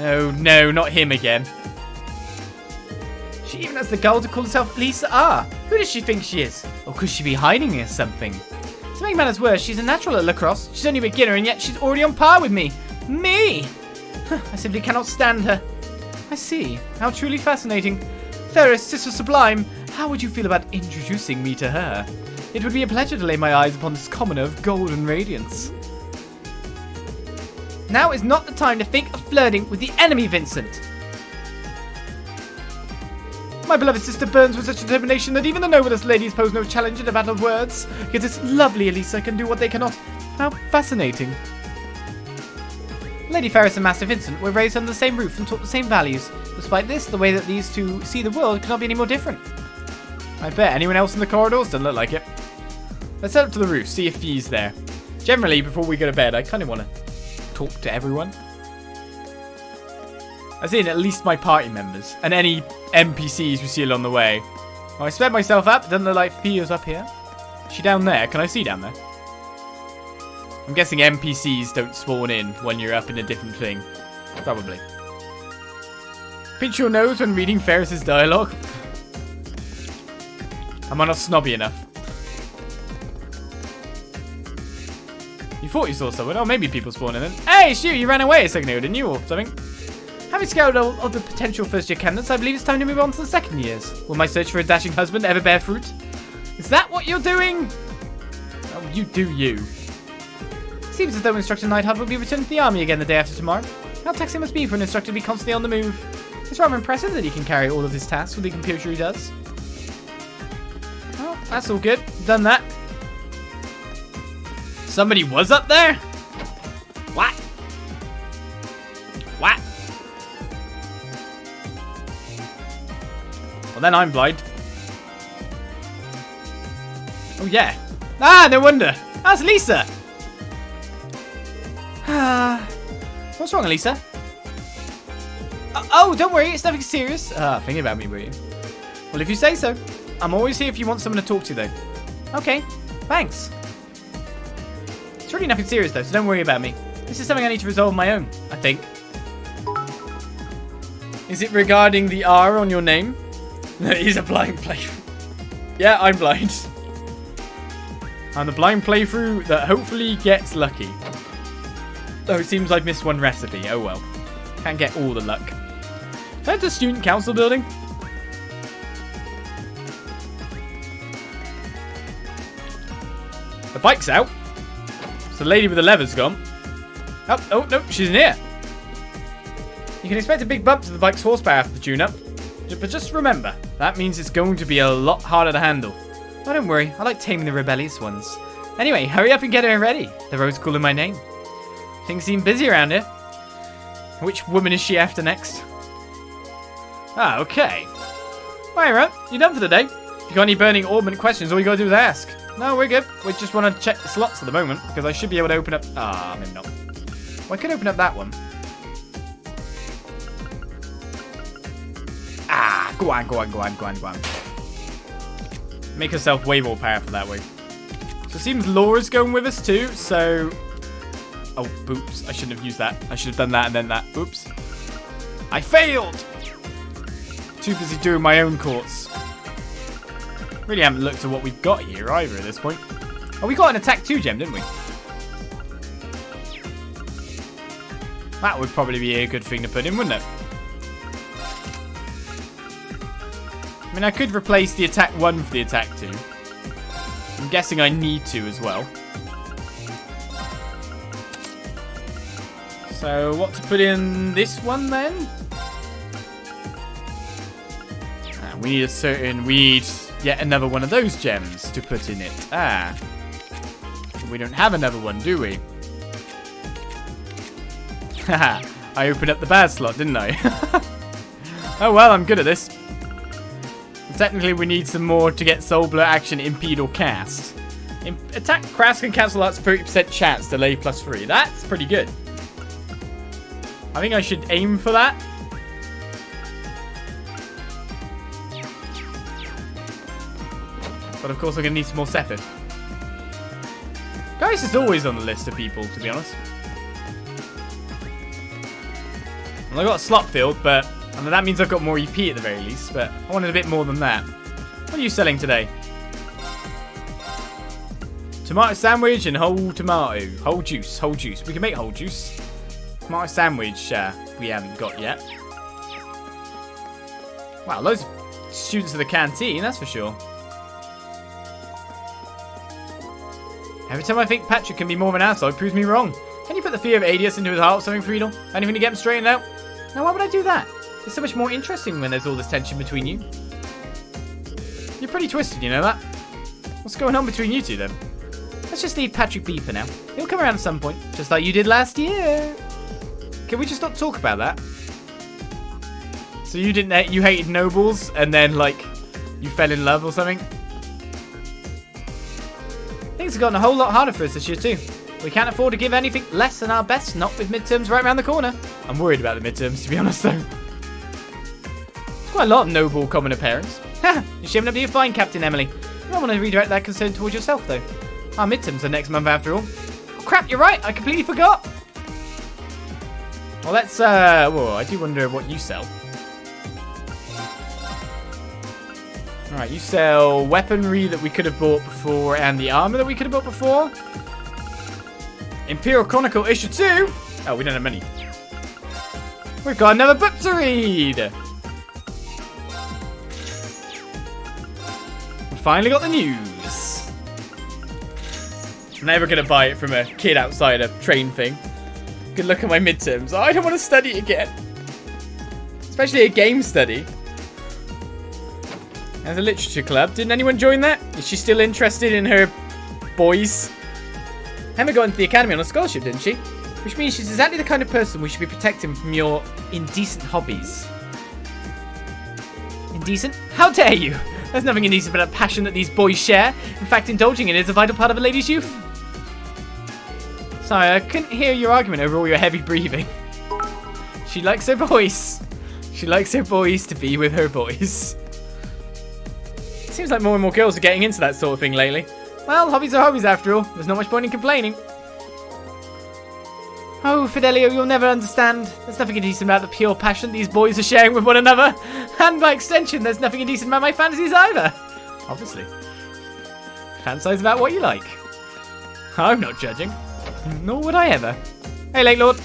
Oh no, not him again. She even has the gall to call herself Lisa R. Who does she think she is? Or could she be hiding in something? To make matters worse, she's a natural at lacrosse. She's only a beginner and yet she's already on par with me. Me! I simply cannot stand her. I see. How truly fascinating. Fairest Sister Sublime, how would you feel about introducing me to her? It would be a pleasure to lay my eyes upon this commoner of golden radiance. Now is not the time to think of flirting with the enemy, Vincent. My beloved sister burns with such determination that even the noblest ladies pose no challenge in a battle of words. Yet this lovely Elisa can do what they cannot. How fascinating. Lady Ferris and Master Vincent were raised under the same roof and taught the same values. Despite this, the way that these two see the world cannot be any more different. I bet anyone else in the corridors doesn't look like it. Let's head up to the roof, see if he's there. Generally, before we go to bed, I kind of want to talk to everyone. As in, at least my party members, and any NPCs we see along the way. Well, I sped myself up, doesn't look like Theo's up here. Is she down there? Can I see down there? I'm guessing NPCs don't spawn in when you're up in a different thing. Probably. Pinch your nose when reading Ferris's dialogue. Am I not snobby enough? You thought you saw someone? Oh, maybe people spawn in then. Hey, it's you! You ran away a second ago, didn't you? Or something? Having scouted all of the potential first-year candidates, I believe it's time to move on to the second years. Will my search for a dashing husband ever bear fruit? Is that what you're doing? Oh, you do you. Seems as though Instructor Neidhart will be returning to the army again the day after tomorrow. How taxing it must be for an instructor to be constantly on the move. It's rather impressive that he can carry all of his tasks with the composure he does. Oh, that's all good. Done that. Somebody was up there? What? What? Well, then I'm blind. Oh, yeah. Ah, no wonder. That's Lisa. What's wrong, Elisa? Oh, don't worry, it's nothing serious. Thinking about me, were you? Well, if you say so. I'm always here if you want someone to talk to, though. Okay, thanks. It's really nothing serious, though, so don't worry about me. This is something I need to resolve on my own, I think. Is it regarding the R on your name? No, it is a blind playthrough. Yeah, I'm blind. I'm the blind playthrough that hopefully gets lucky. Oh, it seems I've missed one recipe. Oh well. Can't get all the luck. That's the student council building. The bike's out. So the lady with the leather's gone. Oh, no, she's in here. You can expect a big bump to the bike's horsepower after the tune-up. But just remember, that means it's going to be a lot harder to handle. Oh, don't worry. I like taming the rebellious ones. Anyway, hurry up and get her ready. The road's calling my name. Things seem busy around here. Which woman is she after next? Ah, okay. Alright, you done for the day? If you got any burning orbment questions, all you gotta do is ask. No, we're good. We just want to check the slots at the moment, because I should be able to open up... Ah, maybe not. Well, I could open up that one. Ah, go on. Make herself way more powerful that way. So it seems Laura's going with us too, so... Oh, boops. I shouldn't have used that. I should have done that and then that. Oops. I failed! Too busy doing my own courts. Really haven't looked at what we've got here either at this point. Oh, we got an attack 2 gem, didn't we? That would probably be a good thing to put in, wouldn't it? I mean, I could replace the attack 1 for the attack 2. I'm guessing I need to as well. So, what to put in this one then? We need yet another one of those gems to put in it. We don't have another one, do we? Haha, I opened up the bad slot, didn't I? Oh well, I'm good at this. Technically, we need some more to get Soul Blur action, impede, or cast. Attack Crask and cancel out's 30% chance, delay +3. That's pretty good. I think I should aim for that. But of course, I'm going to need some more Sepith. Guys is always on the list of people, to be honest. Well, I got a slot filled, but I mean, that means I've got more EP at the very least. But I wanted a bit more than that. What are you selling today? Tomato sandwich and whole tomato. Whole juice, whole juice. We can make whole juice. Tomato sandwich we haven't got yet. Wow, loads of students at the canteen, that's for sure. Every time I think Patrick can be more of an asshole, it proves me wrong. Can you put the fear of ADS into his heart or something, Friedel? Anything to get him straightened out? Now, why would I do that? It's so much more interesting when there's all this tension between you. You're pretty twisted, you know that? What's going on between you two, then? Let's just leave Patrick be for now. He'll come around at some point, just like you did last year. Can we just not talk about that? So you hated nobles, and then, like, you fell in love or something? Things have gotten a whole lot harder for us this year too. We can't afford to give anything less than our best, not with midterms right around the corner. I'm worried about the midterms, to be honest though. There's quite a lot of noble commoner parents. Ha! You're shaping up to be fine, Captain Emily. You don't want to redirect that concern towards yourself though. Our midterms are next month after all. Oh crap, you're right, I completely forgot. Well, let's, whoa, I do wonder what you sell. Alright, you sell weaponry that we could have bought before and the armor that we could have bought before. Imperial Chronicle issue 2. Oh, we don't have many. We've got another book to read. We finally got the news. Never going to buy it from a kid outside a train thing. Good luck at my midterms. Oh, I don't want to study again. Especially a game study. There's a literature club. Didn't anyone join that? Is she still interested in her boys? Emma got into the academy on a scholarship, didn't she? Which means she's exactly the kind of person we should be protecting from your indecent hobbies. Indecent? How dare you? There's nothing indecent about a passion that these boys share. In fact, indulging in it is a vital part of a lady's youth. Sorry, I couldn't hear your argument over all your heavy breathing. She likes her boys. She likes her boys to be with her boys. Seems like more and more girls are getting into that sort of thing lately. Well, hobbies are hobbies after all. There's not much point in complaining. Oh, Fidelio, you'll never understand. There's nothing indecent about the pure passion these boys are sharing with one another. And by extension, there's nothing indecent about my fantasies either. Obviously. Fantasize about what you like. I'm not judging. Nor would I ever. Hey, Lake Lord.